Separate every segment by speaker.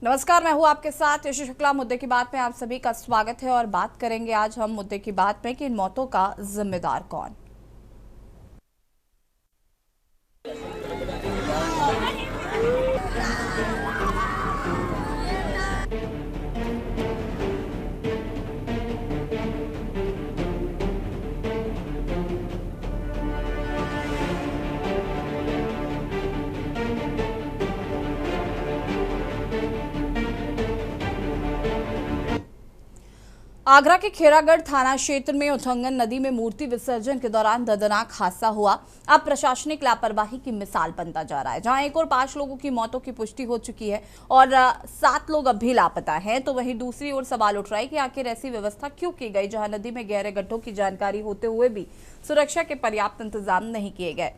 Speaker 1: नमस्कार, मैं हूं आपके साथ यशु शुक्ला। मुद्दे की बात में आप सभी का स्वागत है और बात करेंगे आज हम मुद्दे की बात में कि इन मौतों का जिम्मेदार कौन। आगरा के खेरागढ़ थाना क्षेत्र में उठंगन नदी में मूर्ति विसर्जन के दौरान दर्दनाक हादसा हुआ। अब प्रशासनिक लापरवाही की मिसाल बनता जा रहा है। जहां एक और 5 लोगों की मौतों की पुष्टि हो चुकी है और 7 लोग अब भी लापता हैं, तो वहीं दूसरी ओर सवाल उठ रहा है कि आखिर ऐसी व्यवस्था क्यों की गई जहां नदी में गहरे गड्ढों की जानकारी होते हुए भी सुरक्षा के पर्याप्त इंतजाम नहीं किए गए।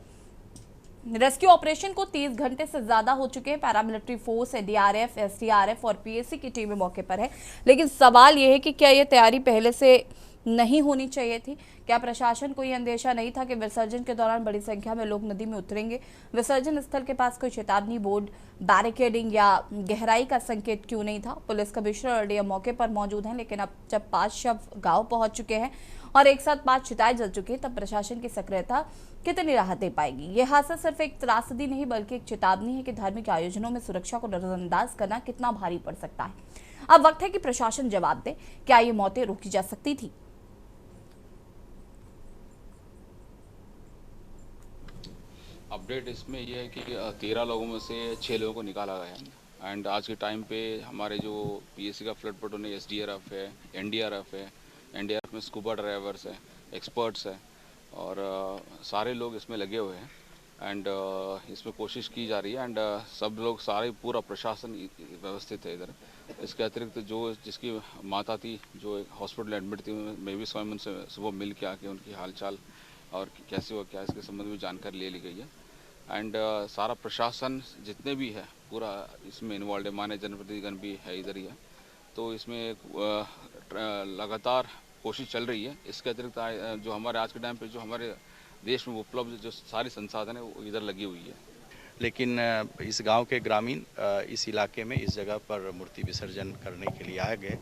Speaker 1: रेस्क्यू ऑपरेशन को 30 घंटे से ज्यादा हो चुके हैं। पैरामिलिट्री फोर्स, एनडीआरएफ, एसडीआरएफ और पीएसी की टीमें मौके पर है, लेकिन सवाल यह है कि क्या यह तैयारी पहले से नहीं होनी चाहिए थी? क्या प्रशासन को यह अंदेशा नहीं था कि विसर्जन के दौरान बड़ी संख्या में लोग नदी में उतरेंगे? विसर्जन स्थल के पास कोई चेतावनी बोर्ड, बैरिकेडिंग या गहराई का संकेत क्यों नहीं था? पुलिस कमिश्नर और डीएम मौके पर मौजूद हैं, लेकिन अब जब 5 शव गांव पहुंच चुके हैं और एक साथ 5 चिताएं जल चुकी हैं, तब प्रशासन की सक्रियता कितनी राहत दे पाएगी? यह हादसा सिर्फ एक त्रासदी नहीं बल्कि एक चेतावनी है कि धार्मिक आयोजनों में सुरक्षा को नजरअंदाज करना कितना भारी पड़ सकता है। अब वक्त है कि प्रशासन जवाब दे, क्या ये मौतें रोकी जा सकती थी?
Speaker 2: अपडेट इसमें यह है कि 13 लोगों में से 6 लोगों को निकाला गया है। एंड आज के टाइम पे हमारे जो पीएससी का फ्लड प्रोटोन है, एसडीआरएफ है, एनडीआरएफ है, एनडीआरएफ में स्कूबा ड्राइवर्स है, एक्सपर्ट्स है और सारे लोग इसमें लगे हुए हैं। एंड इसमें कोशिश की जा रही है एंड सब लोग, सारे पूरा प्रशासन व्यवस्थित है इधर। इसके अतिरिक्त जो जिसकी माता थी जो हॉस्पिटल एडमिट थी, मैं भी स्वयं उनसे सुबह मिल के आके उनकी हालचाल और कैसे हुआ क्या इसके संबंध में जानकारी ले ली गई है। एंड सारा प्रशासन जितने भी है पूरा इसमें इन्वॉल्व है, माननीय जनप्रतिनिधिगण भी है इधर ही है, तो इसमें लगातार कोशिश चल रही है। इसके अतिरिक्त जो हमारे आज के टाइम पे जो हमारे देश में उपलब्ध जो सारी संसाधन है वो इधर लगी हुई है।
Speaker 3: लेकिन इस गांव के ग्रामीण इस इलाके में इस जगह पर मूर्ति विसर्जन करने के लिए आ गए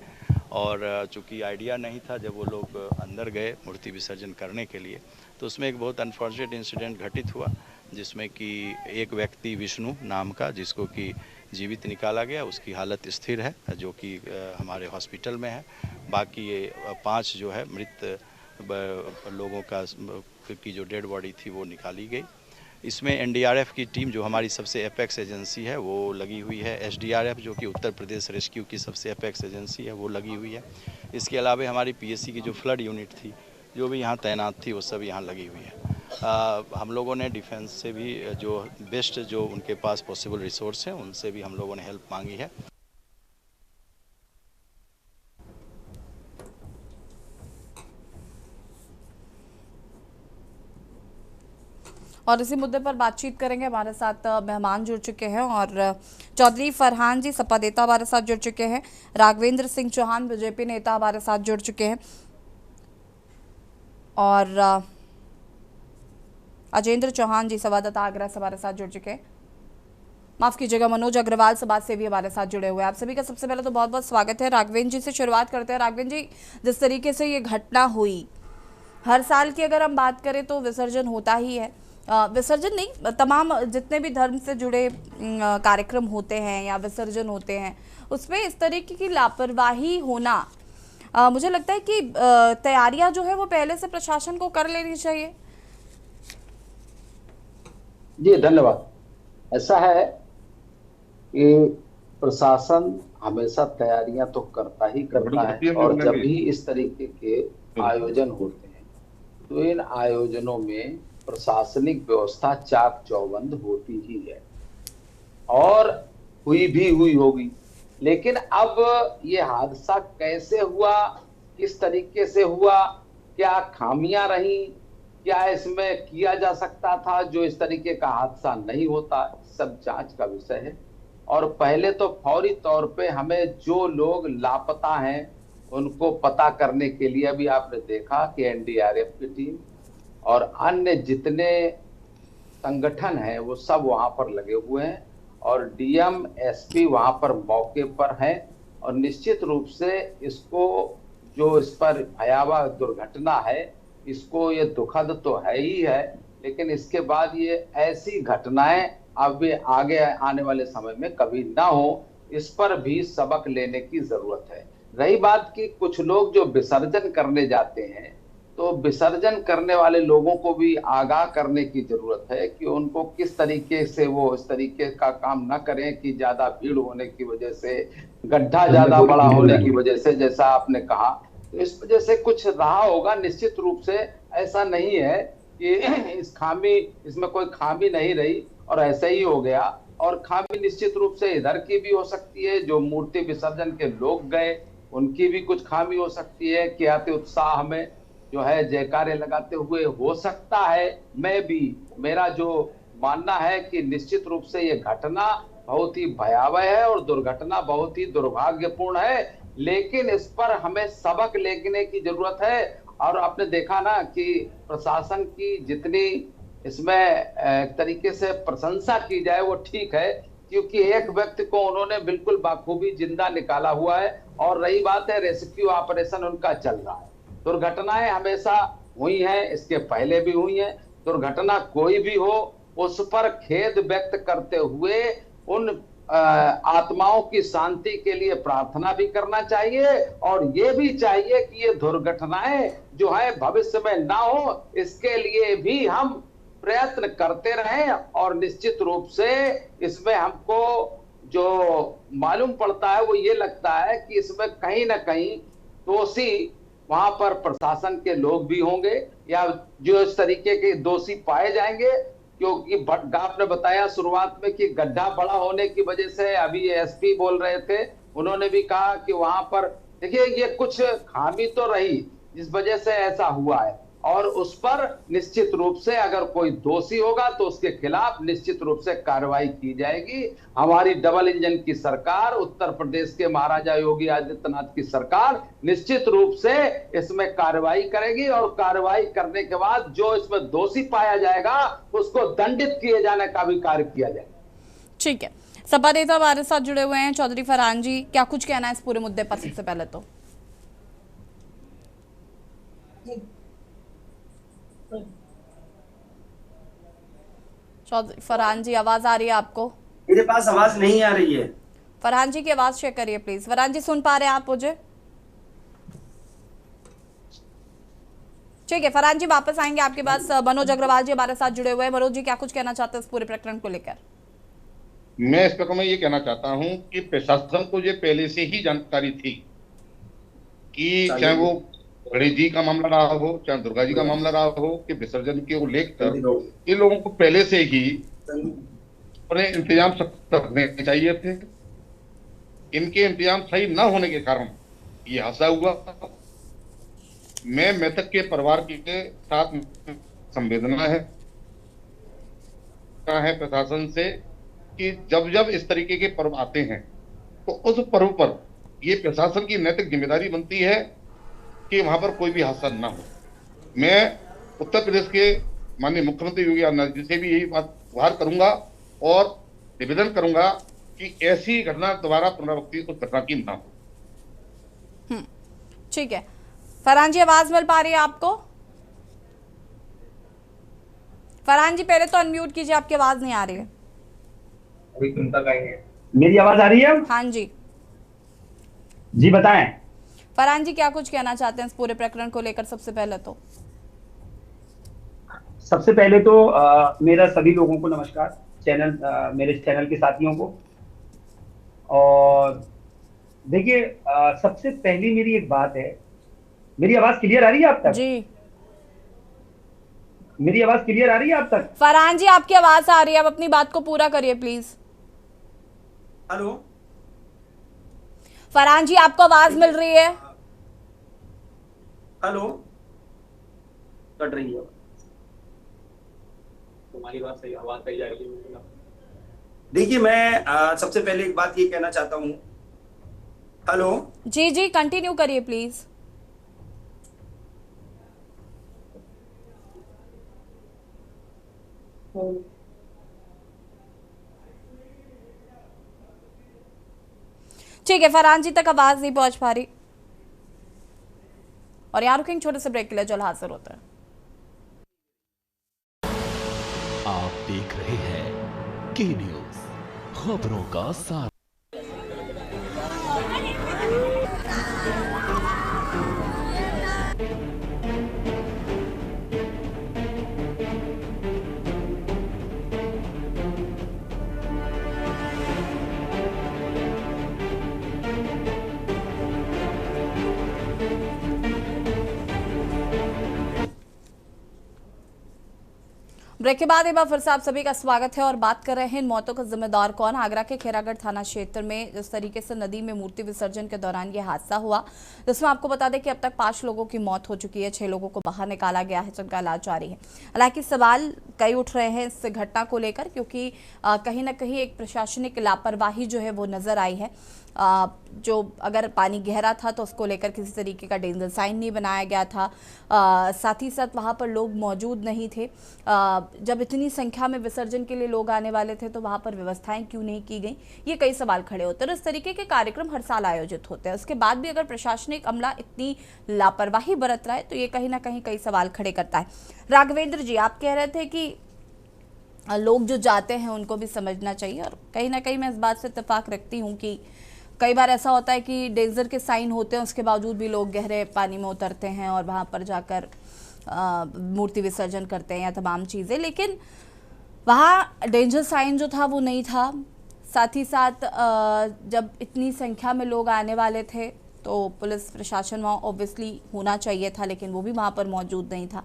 Speaker 3: और चूंकि आइडिया नहीं था जब वो लोग अंदर गए मूर्ति विसर्जन करने के लिए, तो उसमें एक बहुत अनफॉर्चुनेट इंसिडेंट घटित हुआ जिसमें कि एक व्यक्ति विष्णु नाम का, जिसको कि जीवित निकाला गया, उसकी हालत स्थिर है जो कि हमारे हॉस्पिटल में है। बाकी ये 5 जो है मृत लोगों का की जो डेड बॉडी थी वो निकाली गई। इसमें एनडीआरएफ की टीम जो हमारी सबसे एपेक्स एजेंसी है वो लगी हुई है। एसडीआरएफ जो कि उत्तर प्रदेश रेस्क्यू की सबसे एपेक्स एजेंसी है वो लगी हुई है। इसके अलावा हमारी पीएससी की जो फ्लड यूनिट थी जो भी यहाँ तैनात थी वो सब यहाँ लगी हुई है। हम लोगों ने डिफेंस से भी जो बेस्ट जो उनके पास पॉसिबल रिसोर्स है उनसे भी हम लोगों ने हेल्प मांगी है।
Speaker 1: और इसी मुद्दे पर बातचीत करेंगे। हमारे साथ मेहमान जुड़ चुके हैं और चौधरी फरहान जी सपा नेता हमारे साथ जुड़ चुके हैं, राघवेंद्र सिंह चौहान बीजेपी नेता हमारे साथ जुड़ चुके हैं और अजेंद्र चौहान जी संवाददाता आगरा से हमारे साथ जुड़ चुके हैं। माफ कीजिएगा, मनोज अग्रवाल समाज से भी हमारे साथ जुड़े हुए हैं। आप सभी का सबसे पहले तो बहुत बहुत स्वागत है। राघवेंद्र जी से शुरुआत करते हैं। राघवेंद्र जी, जिस तरीके से ये घटना हुई, हर साल की अगर हम बात करें तो विसर्जन होता ही है, विसर्जन नहीं, तमाम जितने भी धर्म से जुड़े कार्यक्रम होते हैं या विसर्जन होते हैं उसमें इस तरीके की लापरवाही होना, मुझे लगता है कि तैयारियां जो है वो पहले से प्रशासन को कर लेनी चाहिए।
Speaker 4: जी धन्यवाद। ऐसा है कि प्रशासन हमेशा तैयारियां तो करता ही करता है और जब भी इस तरीके के आयोजन होते हैं तो इन आयोजनों में प्रशासनिक व्यवस्था चाक चौबंद होती ही है और हुई होगी। लेकिन अब ये हादसा कैसे हुआ, किस तरीके से हुआ, क्या खामियां रही, क्या इसमें किया जा सकता था जो इस तरीके का हादसा नहीं होता, सब जांच का विषय है। और पहले तो फौरी तौर पे हमें जो लोग लापता हैं उनको पता करने के लिए अभी आपने देखा कि एनडीआरएफ की टीम और अन्य जितने संगठन हैं वो सब वहां पर लगे हुए हैं और डीएम एसपी वहां पर मौके पर हैं और निश्चित रूप से इसको जो इस पर भयावह दुर्घटना है इसको ये दुखद तो है ही है, लेकिन इसके बाद ये ऐसी घटनाएं अब आगे आने वाले समय में कभी ना हो, इस पर भी सबक लेने की जरूरत है। रही बात कि कुछ लोग जो विसर्जन करने जाते हैं, तो विसर्जन करने वाले लोगों को भी आगाह करने की जरूरत है कि उनको किस तरीके से वो इस तरीके का काम ना करें कि ज्यादा भीड़ होने की वजह से, गड्ढा ज्यादा बड़ा होने की वजह से, जैसा आपने कहा, तो इस वजह से कुछ रहा होगा। निश्चित रूप से ऐसा नहीं है कि इसमें कोई खामी नहीं रही और ऐसे ही हो गया। और खामी निश्चित रूप से इधर की भी हो सकती है, जो मूर्ति विसर्जन के लोग गए उनकी भी कुछ खामी हो सकती है कि अति उत्साह में जो है जयकारे लगाते हुए, हो सकता है। मेरा जो मानना है कि निश्चित रूप से ये घटना बहुत ही भयावह है और दुर्घटना बहुत ही दुर्भाग्यपूर्ण है, लेकिन इस पर हमें सबक लेने की जरूरत है। और आपने देखा ना कि प्रशासन की जितनी इसमें एक तरीके से प्रशंसा की जाए वो ठीक है, क्योंकि एक व्यक्ति को उन्होंने बिल्कुल बाखूबी जिंदा निकाला हुआ है। और रही बात है, रेस्क्यू ऑपरेशन उनका चल रहा है। दुर्घटनाएं हमेशा हुई हैं, इसके पहले भी हुई हैं। दुर्घटना कोई भी हो, उस पर खेद व्यक्त करते हुए उन आत्माओं की शांति के लिए प्रार्थना भी करना चाहिए और ये भी चाहिए कि ये दुर्घटनाएं जो है भविष्य में ना हो, इसके लिए भी हम प्रयत्न करते रहें। और निश्चित रूप से इसमें हमको जो मालूम पड़ता है वो ये लगता है कि इसमें कहीं ना कहीं दोषी वहां पर प्रशासन के लोग भी होंगे, या जो इस तरीके के दोषी पाए जाएंगे। क्योंकि आपने बताया शुरुआत में कि गड्ढा बड़ा होने की वजह से, अभी एसपी बोल रहे थे, उन्होंने भी कहा कि वहां पर देखिए ये कुछ खामी तो रही जिस वजह से ऐसा हुआ है, और उस पर निश्चित रूप से अगर कोई दोषी होगा तो उसके खिलाफ निश्चित रूप से कार्रवाई की जाएगी। हमारी डबल इंजन की सरकार, उत्तर प्रदेश के महाराजा योगी आदित्यनाथ की सरकार निश्चित रूप से इसमें कार्रवाई करेगी और कार्रवाई करने के बाद जो इसमें दोषी पाया जाएगा उसको दंडित किए जाने का भी कार्य किया जाएगा।
Speaker 1: ठीक है, सपा नेता हमारे साथ जुड़े हुए हैं चौधरी फरहान जी, क्या कुछ कहना है इस पूरे मुद्दे पर? सबसे पहले तो चौधरी फरहान जी, आवाज आ रही है आपको?
Speaker 5: मेरे पास आवाज नहीं आ रही है।
Speaker 1: फरहान जी की आवाज चेक करिए प्लीज। फरहान जी सुन पा रहे हैं आप मुझे? ठीक है, फरहान जी वापस आएंगे आपके पास। मनोज अग्रवाल जी हमारे साथ जुड़े हुए हैं। मनोज जी, क्या कुछ कहना चाहते हैं इस पूरे प्रकरण को लेकर?
Speaker 6: मैं इस प्रकरण में ये कहना चाहता हूं कि प्रशासन को ये पहले से ही जानकारी थी कि चाहे वो गणेश जी का मामला रहा हो, चाहे दुर्गा जी का मामला रहा हो, कि विसर्जन के लेकर इन लोगों को पहले से ही उन्हें इंतजाम करने चाहिए थे। इनके इंतजाम सही न होने के कारण ये हादसा हुआ। मैं मृतक के परिवार के साथ संवेदना है प्रशासन से कि जब जब इस तरीके के पर्व आते हैं तो उस पर्व पर ये प्रशासन की नैतिक जिम्मेदारी बनती है कि वहां पर कोई भी हादसा ना हो। मैं उत्तर प्रदेश के माननीय मुख्यमंत्री योगी आदित्यनाथ जी से भी यही बात गुहार करूंगा और निवेदन करूंगा कि ऐसी घटना दोबारा पुनरावृत्ति उस घटना की ना हो।
Speaker 1: ठीक है, फरहान जी आवाज मिल पा रही है आपको? फरहान जी पहले तो अनम्यूट कीजिए, आपकी आवाज नहीं आ रही है।
Speaker 5: अभी सुनता कहीं है। मेरी आवाज आ रही है?
Speaker 1: हाँ जी
Speaker 5: जी बताएं।
Speaker 1: फरहान जी, क्या कुछ कहना चाहते हैं इस पूरे प्रकरण को लेकर? सबसे पहले तो
Speaker 5: मेरा सभी लोगों को नमस्कार, मेरे चैनल के साथियों को। और देखिए, सबसे पहली मेरी एक बात है, मेरी आवाज क्लियर आ रही है आप तक?
Speaker 1: जी,
Speaker 5: मेरी आवाज क्लियर आ रही है आप तक?
Speaker 1: फरहान जी आपकी आवाज आ रही है, आप अपनी बात को पूरा करिए प्लीज।
Speaker 5: हेलो
Speaker 1: फरहान जी, आपको आवाज मिल रही है?
Speaker 5: हेलो, कट रही है तुम्हारी बात, सही आवाज सही जा रही है। देखिए, मैं सबसे पहले एक बात ये कहना चाहता हूँ। हेलो
Speaker 1: जी जी, कंटिन्यू करिए प्लीज। ठीक है, फरहान जी तक आवाज नहीं पहुंच पा रही और यहाँ रुकेंगे छोटे से ब्रेक के लिए, जल्द हाजिर होते हैं।
Speaker 7: आप देख रहे हैं के न्यूज, खबरों का साथ।
Speaker 1: ब्रेक के बाद एक बार फिर से आप सभी का स्वागत है और बात कर रहे हैं इन मौतों का जिम्मेदार कौन। आगरा के खैरागढ़ थाना क्षेत्र में जिस तरीके से नदी में मूर्ति विसर्जन के दौरान ये हादसा हुआ, जिसमें आपको बता दें कि अब तक 5 लोगों की मौत हो चुकी है, 6 लोगों को बाहर निकाला गया है, जिनका इलाज जारी है। हालांकि सवाल कई उठ रहे हैं इस घटना को लेकर, क्योंकि कहीं ना कहीं एक प्रशासनिक लापरवाही जो है वो नजर आई है। जो अगर पानी गहरा था तो उसको लेकर किसी तरीके का डेंजर साइन नहीं बनाया गया था, साथ ही साथ वहाँ पर लोग मौजूद नहीं थे। जब इतनी संख्या में विसर्जन के लिए लोग आने वाले थे तो वहाँ पर व्यवस्थाएं क्यों नहीं की गई, ये कई सवाल खड़े होते हैं। इस तरीके के कार्यक्रम हर साल आयोजित होते हैं, उसके बाद भी अगर प्रशासनिक अमला इतनी लापरवाही बरत रहा है तो ये कहीं ना कहीं कई सवाल खड़े करता है। राघवेंद्र जी, आप कह रहे थे कि लोग जो जाते हैं उनको भी समझना चाहिए, और कहीं ना कहीं मैं इस बात से इत्तेफाक रखती हूँ कि कई बार ऐसा होता है कि डेंजर के साइन होते हैं, उसके बावजूद भी लोग गहरे पानी में उतरते हैं और वहाँ पर जाकर मूर्ति विसर्जन करते हैं या तमाम चीज़ें, लेकिन वहाँ डेंजर साइन जो था वो नहीं था। साथ ही साथ जब इतनी संख्या में लोग आने वाले थे तो पुलिस प्रशासन वहाँ ऑब्वियसली होना चाहिए था, लेकिन वो भी वहाँ पर मौजूद नहीं था।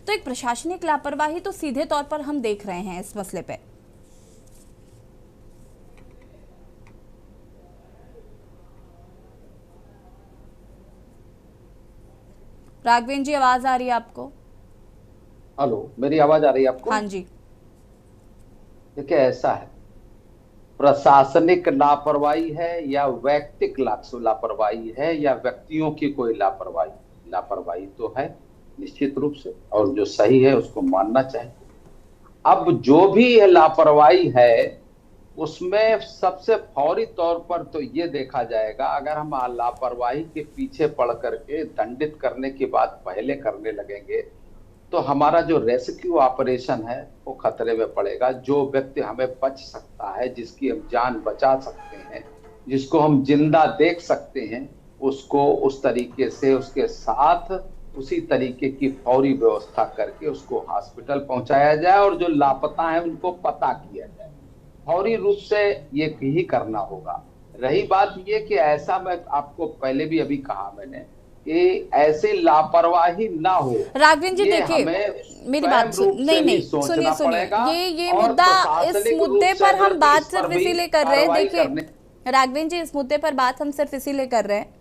Speaker 1: तो एक प्रशासनिक लापरवाही तो सीधे तौर पर हम देख रहे हैं इस मसले पे। राघवेंद्र जी, आवाज आ रही है आपको?
Speaker 4: हेलो, मेरी आवाज आ रही है आपको?
Speaker 1: हाँ जी।
Speaker 4: देखिए, ऐसा है, प्रशासनिक लापरवाही है या वैयक्तिक लापरवाही है या व्यक्तियों की कोई लापरवाही, लापरवाही तो है निश्चित रूप से, और जो सही है उसको मानना चाहिए। अब जो भी लापरवाही है उसमें सबसे फौरी तौर पर तो ये देखा जाएगा, अगर हम लापरवाही के पीछे पड़ करके दंडित करने की बात पहले करने लगेंगे तो हमारा जो रेस्क्यू ऑपरेशन है वो खतरे में पड़ेगा। जो व्यक्ति हमें बच सकता है, जिसकी हम जान बचा सकते हैं, जिसको हम जिंदा देख सकते हैं, उसको उस तरीके से उसके साथ उसी तरीके की फौरी व्यवस्था करके उसको हॉस्पिटल पहुंचाया जाए और जो लापता है उनको पता किया जाए। फौरी रूप से ये ही करना होगा। रही बात ये कि ऐसा, मैं आपको पहले भी अभी कहा मैंने कि ऐसी लापरवाही ना हो।
Speaker 1: राघवेंद्र जी, देखिए मेरी बात नहीं सुनिए, ये मुद्दा, इस मुद्दे पर हम बात सिर्फ इसीलिए कर रहे हैं। देखिए राघवेंद्र जी, इस मुद्दे पर बात हम सिर्फ इसीलिए कर रहे हैं,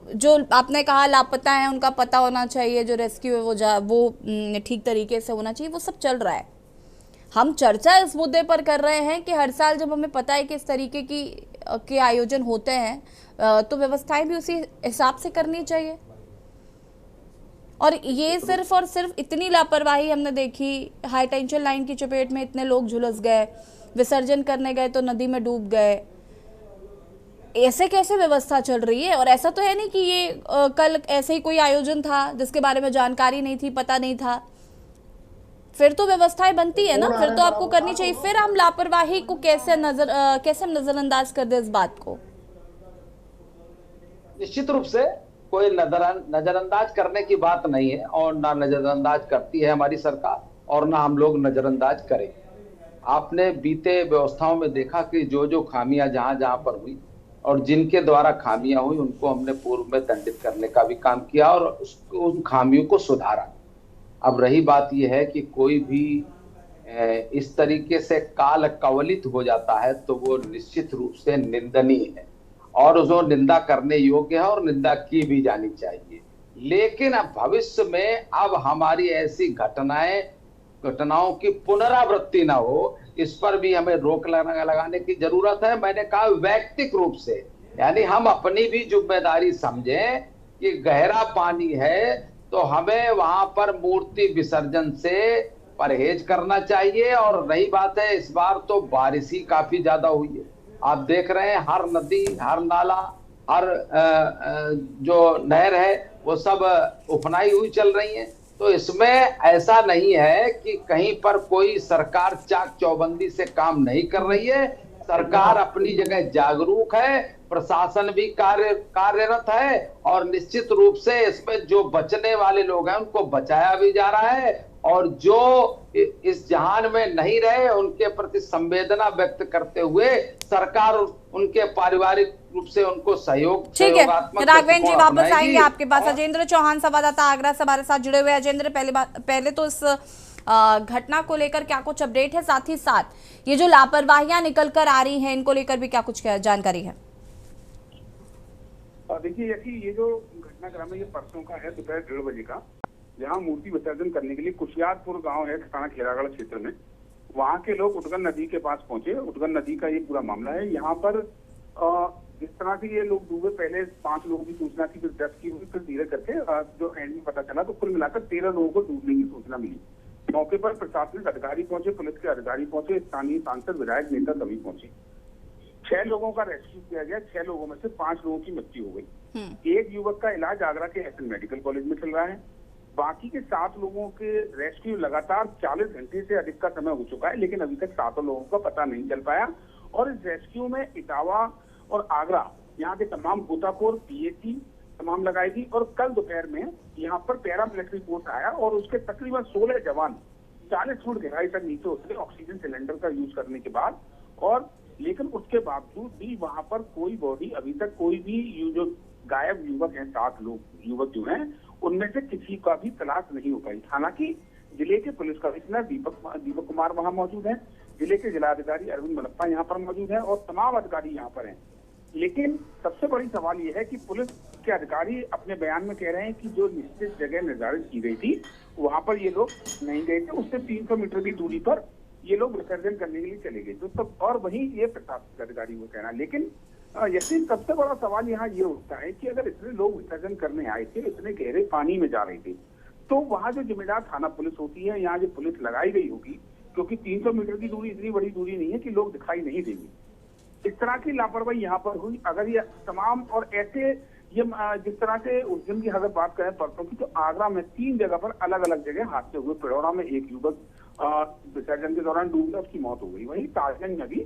Speaker 1: जो आपने कहा लापता है उनका पता होना चाहिए, जो रेस्क्यू है वो ठीक तरीके से होना चाहिए, वो सब चल रहा है। हम चर्चा इस मुद्दे पर कर रहे हैं कि हर साल जब हमें पता है कि इस तरीके के आयोजन होते हैं तो व्यवस्थाएं भी उसी हिसाब से करनी चाहिए। और ये सिर्फ और सिर्फ इतनी लापरवाही हमने देखी, हाई टेंशन लाइन की चपेट में इतने लोग झुलस गए, विसर्जन करने गए तो नदी में डूब गए। ऐसे कैसे व्यवस्था चल रही है? और ऐसा तो है नहीं कि ये कल ऐसे ही कोई आयोजन था जिसके बारे में जानकारी नहीं थी, पता नहीं था, फिर तो व्यवस्थाएं बनती है ना, फिर तो आपको करनी चाहिए। फिर हम लापरवाही को कैसे हम नजरअंदाज कर दे इस बात को?
Speaker 4: निश्चित रूप से कोई नजरअंदाज करने की बात नहीं है, और ना नजरअंदाज करती है हमारी सरकार और ना हम लोग नजरअंदाज करें। आपने बीते व्यवस्थाओं में देखा कि जो खामियां जहां जहां पर हुई और जिनके द्वारा खामियां हुई उनको हमने पूर्व में दंडित करने का भी काम किया और उन खामियों को सुधारा। अब रही बात यह है कि कोई भी इस तरीके से काल कवलित हो जाता है तो वो निश्चित रूप से निंदनीय है और उसको निंदा करने योग्य है और निंदा की भी जानी चाहिए। लेकिन अब भविष्य में अब हमारी ऐसी घटनाओं की पुनरावृत्ति ना हो, इस पर भी हमें रोक लगाने की जरूरत है। मैंने कहा वैयक्तिक रूप से, यानी हम अपनी भी जिम्मेदारी समझें कि गहरा पानी है तो हमें वहां पर मूर्ति विसर्जन से परहेज करना चाहिए। और रही बात है, इस बार तो बारिश ही काफी ज्यादा हुई है, आप देख रहे हैं हर नदी, हर नाला, हर जो नहर है वो सब उफनाई हुई चल रही है। तो इसमें ऐसा नहीं है कि कहीं पर कोई सरकार चाक चौबंदी से काम नहीं कर रही है। सरकार अपनी जगह जागरूक है, प्रशासन भी कार्यरत है, और निश्चित रूप से इसमें जो बचने वाले लोग हैं उनको बचाया भी जा रहा है, और जो इस जहान में नहीं रहे उनके प्रति संवेदना व्यक्त करते हुए सरकार उनके पारिवारिक रूप से उनको सहयोग।
Speaker 1: ठीक है राघवेंद्र जी, वापस आएंगे आपके पास। अजेंद्र चौहान संवाददाता आगरा से हमारे साथ जुड़े हुए। अजेंद्र, पहले तो इस घटना को लेकर क्या कुछ अपडेट है, साथ ही साथ ये जो लापरवाहियां निकल कर आ रही हैं इनको लेकर भी क्या कुछ जानकारी है?
Speaker 8: देखिए ये जो घटनाक्रम है ये परसों का है, दोपहर 1:30 बजे का, जहां मूर्ति विसर्जन करने के लिए कुशियारपुर गांव है थाना खेरागढ़ क्षेत्र में, वहां के लोग उटगन नदी के पास पहुंचे। उटगन नदी का ये पूरा मामला है। यहाँ पर जिस तरह से ये लोग डूबे, पहले 5 लोगों की सूचना थी, फिर 10 की हुई, फिर धीरे करके जो एंड में पता चला तो कुल मिलाकर 13 लोगों को डूबने की सूचना मिली। मौके पर प्रशासनिक अधिकारी पहुंचे, पुलिस के अधिकारी पहुंचे, स्थानीय सांसद, विधायक, नेता सभी पहुंचे। 6 लोगों का रेस्क्यू किया गया। 6 लोगों में से 5 लोगों की मृत्यु हो गई। एक युवक का इलाज आगरा के एसएन मेडिकल कॉलेज में चल रहा है। बाकी के 7 लोगों के रेस्क्यू लगातार 40 घंटे से अधिक का समय हो चुका है, लेकिन अभी तक 7 लोगों का पता नहीं चल पाया। और इस रेस्क्यू में इटावा और आगरा यहाँ के तमाम गोताखोर, पीएसी तमाम लगाई थी। और कल दोपहर में यहाँ पर पैरा मिलिट्री फोर्स आया और उसके तकरीबन 16 जवान 40 फुट गहराई तक नीचे उतरे ऑक्सीजन सिलेंडर का यूज करने के बाद। और लेकिन उसके बावजूद भी वहां पर कोई बॉडी अभी तक, कोई भी जो गायब युवक हैं, 7 लोग युवक जो हैं, उनमें से किसी का भी तलाश नहीं हो पाई। हालांकि जिले के पुलिस कमिश्नर दीपक कुमार वहां मौजूद हैं, जिले के जिलाधिकारी अरविंद मलप्पा यहाँ पर मौजूद हैं और तमाम अधिकारी यहाँ पर हैं। लेकिन सबसे बड़ी सवाल ये है कि पुलिस के अधिकारी अपने बयान में कह रहे हैं कि जो निश्चित जगह निर्धारित की गई थी वहां पर ये लोग नहीं गए थे, उससे 300 मीटर की दूरी पर ये लोग विसर्जन करने के लिए चले गए। तो तब और वहीं ये प्रशासनिक अधिकारी को कहना। लेकिन यकीन सबसे बड़ा सवाल यहाँ ये उठता है कि अगर इतने लोग विसर्जन करने आए थे, इतने गहरे पानी में जा रहे थे, तो वहाँ जो जिम्मेदार थाना पुलिस होती है, यहाँ जो पुलिस लगाई गई होगी, क्योंकि 300 मीटर की दूरी इतनी बड़ी दूरी नहीं है कि लोग दिखाई नहीं देंगे। इस तरह की लापरवाही यहाँ पर हुई। अगर ये तमाम और ऐसे ये जिस तरह से उस दिन की अगर बात करें परसों की, तो आगरा में 3 जगह पर अलग अलग जगह हादसे हुए। पिड़ौरा में एक युवक विसर्जन के दौरान डूब गया, उसकी मौत हो गई। वहीं ताजगंज में भी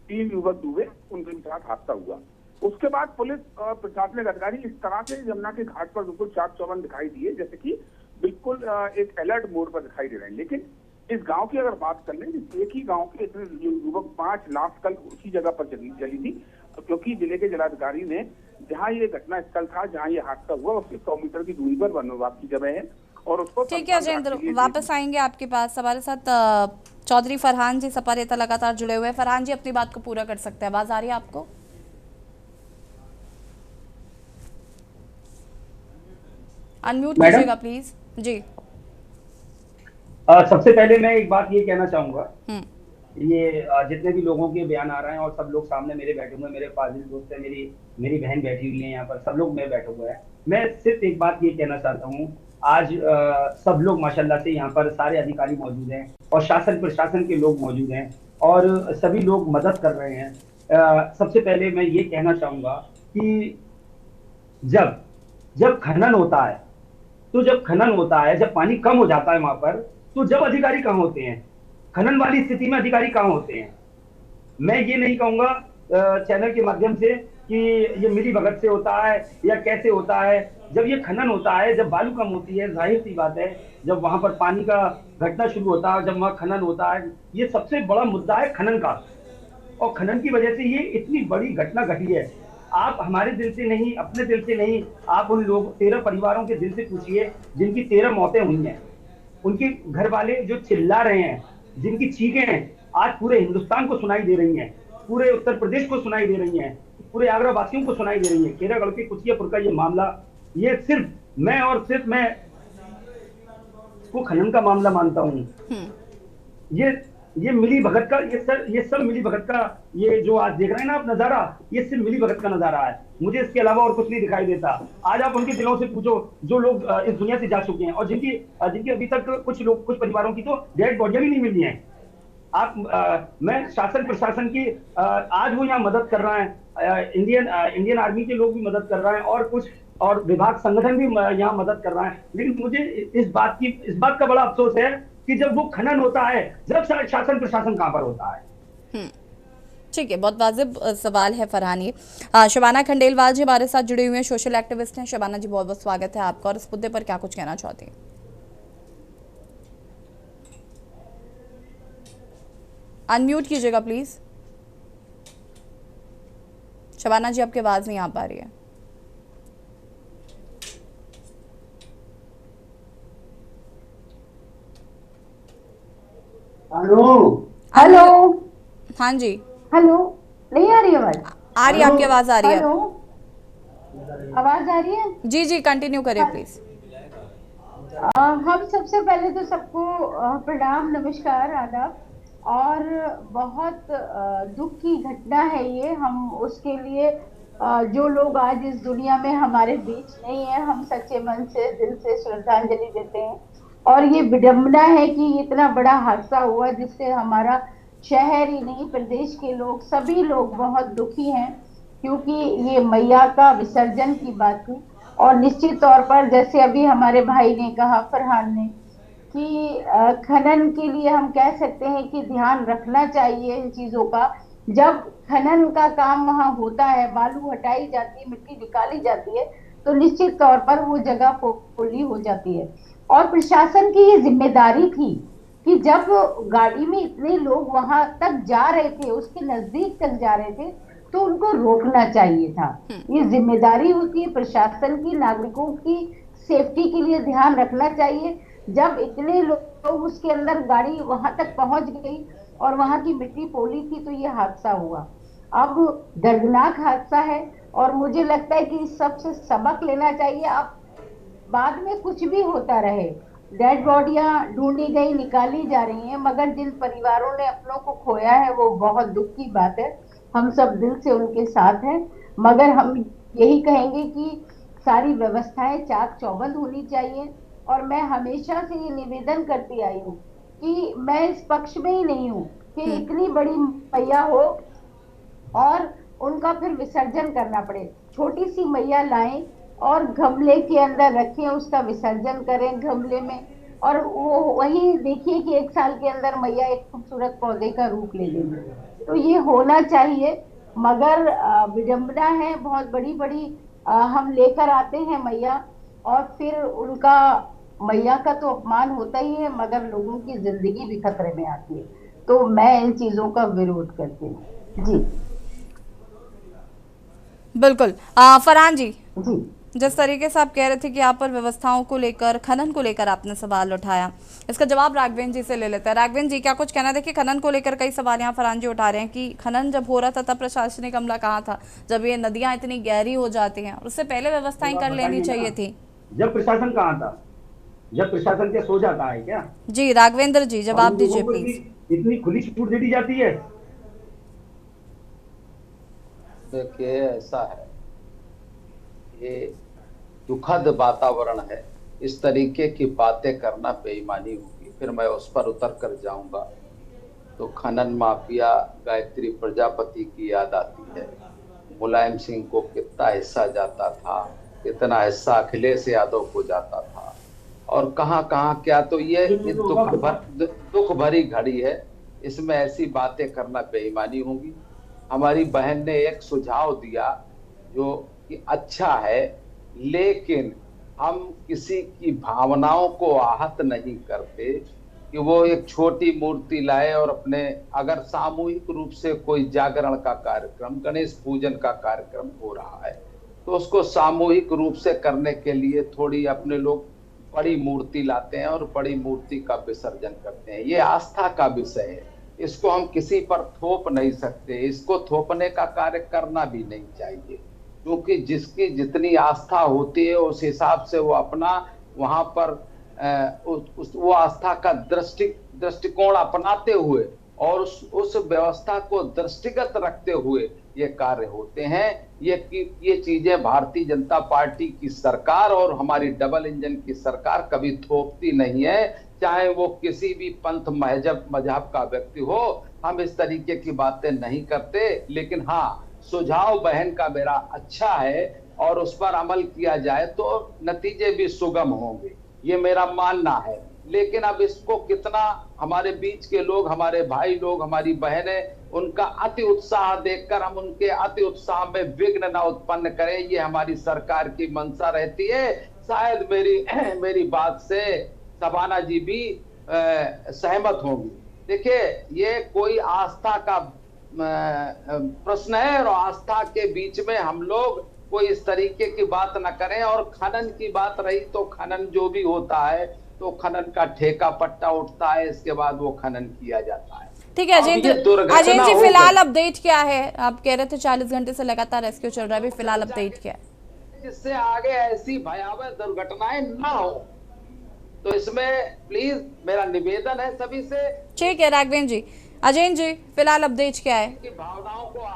Speaker 8: 3 युवक डूबे, उनके साथ हादसा हुआ। उसके बाद पुलिस प्रशासनिक अधिकारी इस तरह से यमुना के घाट पर बिल्कुल चाक चौबंद दिखाई दिए, जैसे कि बिल्कुल एक अलर्ट मोड पर दिखाई दे रहे हैं। लेकिन इस गांव की अगर बात कर लें, एक ही गांव के इतने युवक 5 लाख कल उसी जगह पर जली थी, क्योंकि जिले के जिलाधिकारी ने जहां ये घटना स्थल था, जहां ये हादसा हुआ, उसके 100 मीटर की दूरी पर वन विभाग की जगह है और उसको।
Speaker 1: ठीक है अजेंद्र, वापस आएंगे आपके पास। हमारे साथ चौधरी फरहान जी सपा नेता लगातार जुड़े हुए हैं। फरहान जी अपनी बात को पूरा कर सकते हैं, आवाज आ रही है आपको? अनम्यूट कीजिएगा प्लीज जी।
Speaker 5: सबसे पहले मैं एक बात ये कहना चाहूंगा, ये जितने भी लोगों के बयान आ रहे हैं और सब लोग सामने मेरे बैठे हुए हैं, मेरे फाजिल दोस्त है, मेरी बहन बैठी हुई है यहाँ पर, सब लोग मेरे बैठे हुए हैं। मैं सिर्फ एक बात ये कहना चाहता हूँ, आज सब लोग माशाल्लाह से यहाँ पर सारे अधिकारी मौजूद हैं और शासन प्रशासन के लोग मौजूद हैं और सभी लोग मदद कर रहे हैं। सबसे पहले मैं ये कहना चाहूंगा कि जब खनन होता है, तो जब खनन होता है, जब पानी कम हो जाता है वहां पर, तो जब अधिकारी कहाँ होते हैं? खनन वाली स्थिति में अधिकारी कहाँ होते हैं? मैं ये नहीं कहूंगा चैनल के माध्यम से कि ये मिली भगत से होता है या कैसे होता है। जब ये खनन होता है, जब बालू कम होती है, जाहिर सी बात है जब वहां पर पानी का घटना शुरू होता है, जब वहां खनन होता है, ये सबसे बड़ा मुद्दा है खनन का। और खनन की वजह से ये इतनी बड़ी घटना घटी है। आप हमारे दिल से नहीं, अपने दिल से नहीं, आप उन लोग 13 परिवारों के दिल से पूछिए जिनकी 13 मौतें हुई हैं, उनके घर वाले जो चिल्ला रहे हैं, जिनकी चीखें आज पूरे हिंदुस्तान को सुनाई दे रही हैं, पूरे उत्तर प्रदेश को सुनाई दे रही हैं, पूरे आगरा वासियों को सुनाई दे रही है। खेरागढ़ के कुचियापुर का ये मामला, ये सिर्फ मैं इसको खनन का मामला मानता हूँ। ये मिली भगत का, ये सब मिली भगत का, ये जो आज देख रहे हैं ना आप नजारा, ये सिर्फ मिली भगत का नजारा है। मुझे इसके अलावा और कुछ नहीं दिखाई देता। आज आप उनके दिलों से पूछो जो लोग इस दुनिया से जा चुके हैं और जिनकी अभी तक कुछ परिवारों की तो डेड बॉडियां भी नहीं मिली हैं। मैं शासन प्रशासन की आज वो यहाँ मदद कर रहा है, इंडियन आर्मी के लोग भी मदद कर रहे हैं और विभाग संगठन भी यहाँ मदद कर रहा है। लेकिन मुझे इस बात का बड़ा अफसोस है कि जब वो खनन होता है, जब शासन प्रशासन कहाँ पर होता है।
Speaker 1: ठीक है, बहुत वाजिब सवाल है फरहान ये। शबाना खंडेलवाल जी हमारे साथ जुड़े हुए हैं, सोशल एक्टिविस्ट हैं। शबाना जी बहुत बहुत स्वागत है आपका, और इस मुद्दे पर क्या कुछ कहना चाहते हैं? अनम्यूट कीजिएगा प्लीज। शबाना जी आपकी आवाज नहीं आ पा रही है।
Speaker 9: हेलो।
Speaker 1: हाँ जी,
Speaker 9: हेलो, नहीं आ रही आवाज?
Speaker 1: आ रही है, आपकी आवाज आ रही है।
Speaker 9: हेलो, आवाज आ रही है?
Speaker 1: जी जी, कंटिन्यू करिए प्लीज।
Speaker 9: हम सबसे पहले तो सबको प्रणाम, नमस्कार, आदाब। और बहुत दुख की घटना है ये। हम उसके लिए जो लोग आज इस दुनिया में हमारे बीच नहीं है, हम सच्चे मन से, दिल से श्रद्धांजलि देते हैं। और ये विडंबना है कि इतना बड़ा हादसा हुआ जिससे हमारा शहर ही नहीं, प्रदेश के लोग, सभी लोग बहुत दुखी हैं, क्योंकि ये मैया का विसर्जन की बात थी। और निश्चित तौर पर जैसे अभी हमारे भाई ने कहा, फरहान ने, कि खनन के लिए हम कह सकते हैं कि ध्यान रखना चाहिए इन चीजों का। जब खनन का काम वहां होता है, बालू हटाई जाती है, मिट्टी निकाली जाती है, तो निश्चित तौर पर वो जगह पोली हो जाती है। और प्रशासन की ये जिम्मेदारी थी कि जब गाड़ी में इतने लोग वहां तक जा रहे थे, उसके नजदीक तक जा रहे थे, तो उनको रोकना चाहिए था। ये जिम्मेदारी होती है प्रशासन की, नागरिकों की सेफ्टी के लिए ध्यान रखना चाहिए। जब इतने लोग उसके अंदर, गाड़ी वहां तक पहुंच गई और वहां की मिट्टी पोली थी, तो ये हादसा हुआ। अब दर्दनाक हादसा है और मुझे लगता है कि इस सबसे सबक लेना चाहिए। अब बाद में कुछ भी होता रहे, डेड बॉडियां ढूंढी गई, निकाली जा रही हैं, मगर जिन परिवारों ने अपनों को खोया है वो बहुत दुख की बात है। हम सब दिल से उनके साथ हैं, मगर हम यही कहेंगे कि सारी व्यवस्थाएं चाक चौबंद होनी चाहिए। और मैं हमेशा से ये निवेदन करती आई हूँ कि मैं इस पक्ष में ही नहीं हूँ कि इतनी बड़ी मैया हो और उनका फिर विसर्जन करना पड़े। छोटी सी मैया लाएं और गमले के अंदर रखें, उसका विसर्जन करें गमले में, और वो वही देखिए कि 1 साल के अंदर मैया एक खूबसूरत पौधे का रूप ले लेंगे। तो ये होना चाहिए। मगर विडंबना है, बहुत बड़ी बड़ी हम लेकर आते हैं मैया, और फिर उनका, मैया का तो अपमान होता ही है, मगर लोगों की जिंदगी भी खतरे में आती है। तो मैं इन चीजों का विरोध करती हूँ। जी
Speaker 1: बिल्कुल। फरहान जी,
Speaker 9: जी,
Speaker 1: जिस तरीके से आप कह रहे थे कि यहाँ पर व्यवस्थाओं को लेकर, खनन को लेकर आपने सवाल उठाया, इसका जवाब राघवेंद्र जी से ले लेते हैं। राघवेंद्र जी, क्या कुछ कहना? देखिए, खनन को लेकर कई सवाल यहाँ फरहान जी उठा रहे हैं कि खनन जब हो रहा था तब प्रशासनिक अमला कहाँ था, जब ये नदियां इतनी गहरी हो जाती हैं, उससे पहले व्यवस्थाएं कर लेनी चाहिए थी।
Speaker 5: जब प्रशासन कहाँ था? जब प्रशासन क्या सो जाता है क्या?
Speaker 1: जी राघवेंद्र जी, जवाब दीजिए प्लीज।
Speaker 5: इतनी खुली छूट दे दी जाती है।
Speaker 4: देखिए, ऐसा है, ये दुखद वातावरण है। इस तरीके की बातें करना बेईमानी होगी। फिर मैं उस पर उतर कर जाऊंगा तो खनन माफिया गायत्री प्रजापति की याद आती है। मुलायम सिंह को कितना हिस्सा जाता था, कितना हिस्सा अखिलेश यादव को जाता था, और कहाँ कहाँ क्या। तो ये दुख भरी घड़ी है, इसमें ऐसी बातें करना बेईमानी होगी। हमारी बहन ने एक सुझाव दिया जो कि अच्छा है, लेकिन हम किसी की भावनाओं को आहत नहीं करते कि वो एक छोटी मूर्ति लाए और अपने, अगर सामूहिक रूप से कोई जागरण का कार्यक्रम, गणेश पूजन का कार्यक्रम हो रहा है, तो उसको सामूहिक रूप से करने के लिए थोड़ी अपने लोग बड़ी मूर्ति लाते हैं और बड़ी मूर्ति का विसर्जन करते हैं। ये आस्था का विषय है, इसको हम किसी पर थोप नहीं सकते, इसको थोपने का कार्य करना भी नहीं चाहिए, क्योंकि जिसकी जितनी आस्था होती है उस हिसाब से वो अपना वहां पर वो आस्था का दृष्टिकोण अपनाते हुए और उस व्यवस्था को दृष्टिगत रखते हुए ये कार्य होते हैं। ये चीजें भारतीय जनता पार्टी की सरकार और हमारी डबल इंजन की सरकार कभी थोपती नहीं है, चाहे वो किसी भी पंथ मजहब का व्यक्ति हो। हम इस तरीके की बातें नहीं करते, लेकिन हाँ, सुझाव बहन का मेरा अच्छा है और उस पर अमल किया जाए तो नतीजे भी सुगम होंगे, ये मेरा मानना है। लेकिन अब इसको कितना हमारे बीच के लोग, हमारे भाई लोग, हमारी बहनें, उनका अति उत्साह देखकर हम उनके अति उत्साह में विघ्न न उत्पन्न करें, ये हमारी सरकार की मंशा रहती है। शायद मेरी बात से शबाना जी भी सहमत होंगी। देखिए, ये कोई आस्था का प्रश्न है और आस्था के बीच में हम लोग कोई इस तरीके की बात न करें। और खनन की बात रही तो खनन जो भी होता है तो खनन का ठेका पट्टा उठता है, इसके बाद वो खनन किया जाता है।
Speaker 1: ठीक है अजय जी, फिलहाल अपडेट क्या है? आप कह रहे थे 40 घंटे से लगातार रेस्क्यू चल रहा है, अभी फिलहाल अपडेट क्या है?
Speaker 4: जिससे आगे ऐसी भयावह दुर्घटनाएं ना हो, तो इसमें प्लीज मेरा निवेदन है सभी से।
Speaker 1: ठीक है राघवेंद्र जी। अजय जी, फिलहाल अपडेट क्या है?
Speaker 4: कि भावनाओं को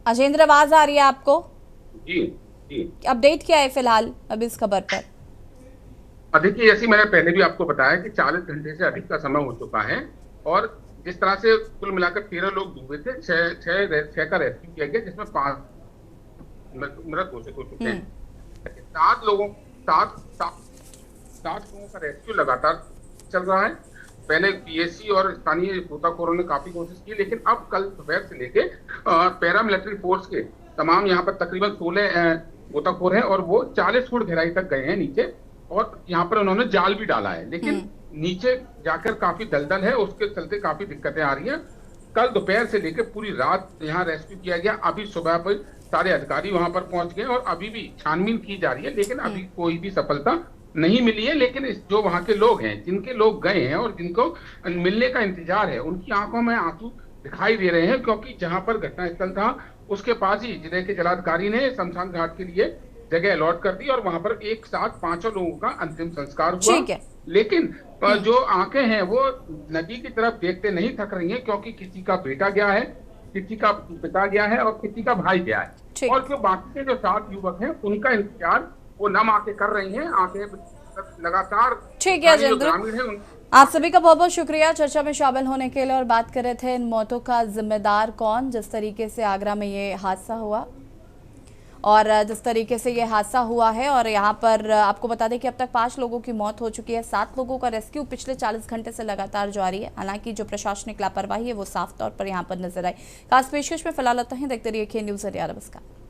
Speaker 1: अजेंद्र, आवाज आ रही है आपको?
Speaker 8: जी जी।
Speaker 1: अपडेट क्या है फिलहाल अब इस खबर पर?
Speaker 8: देखिए, जैसे मैंने पहले भी आपको बताया कि 40 घंटे से अधिक का समय हो चुका है और जिस तरह से कुल मिलाकर 13 लोग डूबे थे, 6 का रेस्क्यू किया गया, जिसमें 5 मृत घोषित हो चुके हैं। 7 लोगों का रेस्क्यू लगातार चल रहा है। पहले पीएससी और स्थानीय गोताखोरों ने काफी कोशिश की, लेकिन अब कल दोपहर से लेके पैरामिलिट्री फोर्स के तमाम यहाँ पर तकरीबन 16 गोताखोर हैं और वो 40 फुट गहराई तक गए हैं नीचे, और यहाँ पर उन्होंने जाल भी डाला है, लेकिन नीचे जाकर काफी दलदल है, उसके चलते काफी दिक्कतें आ रही हैं। कल दोपहर से लेकर पूरी रात यहाँ रेस्क्यू किया गया। अभी सुबह पर सारे अधिकारी वहां पर पहुंच गए और अभी भी छानबीन की जा रही है, लेकिन अभी कोई भी सफलता नहीं मिली है। लेकिन जो वहां के लोग हैं, जिनके लोग गए हैं और जिनको मिलने का इंतजार है, उनकी आंखों में आंसू दिखाई दे रहे हैं, क्योंकि जहां पर घटनास्थल था उसके पास ही जिले के जिलाधिकारी ने शमशान घाट के लिए जगह अलॉट कर दी और वहां पर एक साथ 5 लोगों का अंतिम संस्कार हुआ। लेकिन जो आंखें हैं वो नदी की तरफ देखते नहीं थक रही हैं, क्योंकि किसी का बेटा गया है, किसी का पिता गया है और किसी का भाई गया है, और जो बाकी के जो 7 युवक हैं उनका इंतजार वो नम आंखें कर रही हैं, आंखें लगातार।
Speaker 1: ठीक है अजेंद्र, आप सभी का बहुत बहुत शुक्रिया चर्चा में शामिल होने के लिए। और बात कर रहे थे इन मौतों का जिम्मेदार कौन, जिस तरीके से आगरा में ये हादसा हुआ और जिस तरीके से ये हादसा हुआ है। और यहाँ पर आपको बता दें कि अब तक 5 लोगों की मौत हो चुकी है, 7 लोगों का रेस्क्यू पिछले 40 घंटे से लगातार जारी है। हालांकि जो प्रशासनिक लापरवाही है वो साफ तौर पर यहाँ पर नजर आई। खास पेशकश में फिलहाल आता है, देखते रहिए के न्यूज़। नमस्कार।